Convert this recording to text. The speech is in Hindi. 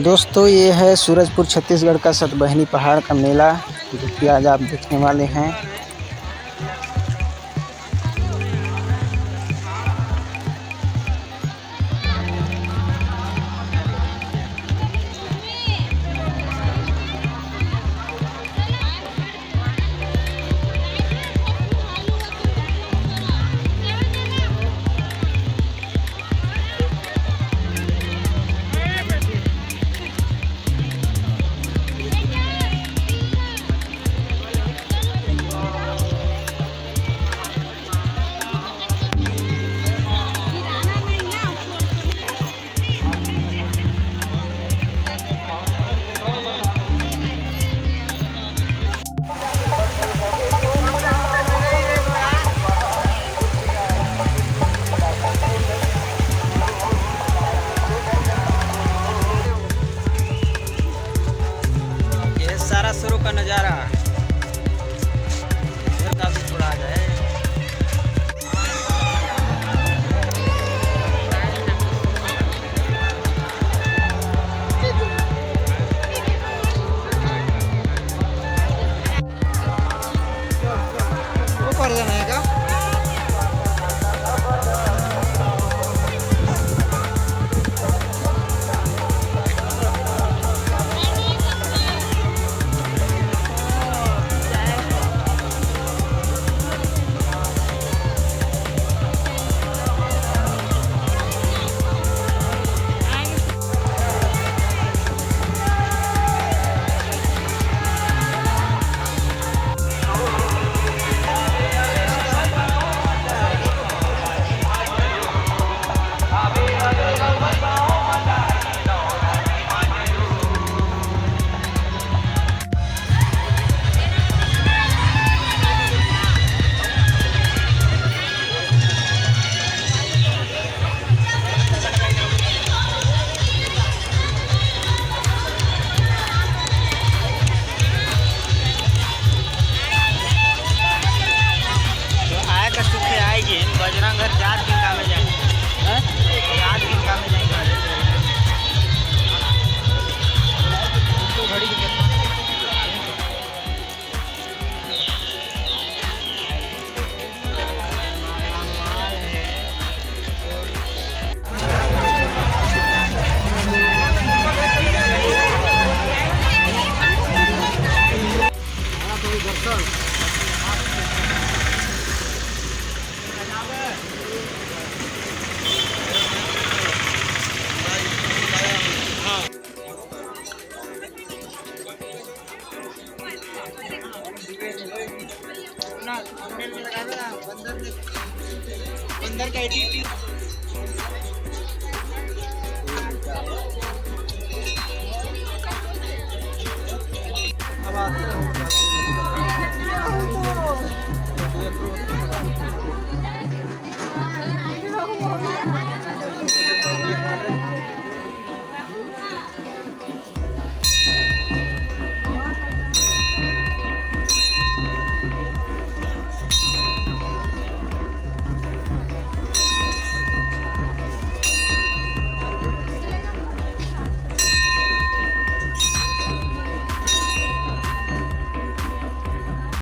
दोस्तों ये है सूरजपुर छत्तीसगढ़ का सतबहिनी पहाड़ का मेला जो कि आज आप देखने वाले हैं। ये सारा शुरू का नज़ारा इधर का भी थोड़ा आ जाए। वो कर देना है क्या? बजरंग घर 4 दिन का में जाएंगे, 4 दिन का में जाएंगे। तो घड़ी की बंदर का एडिटिंग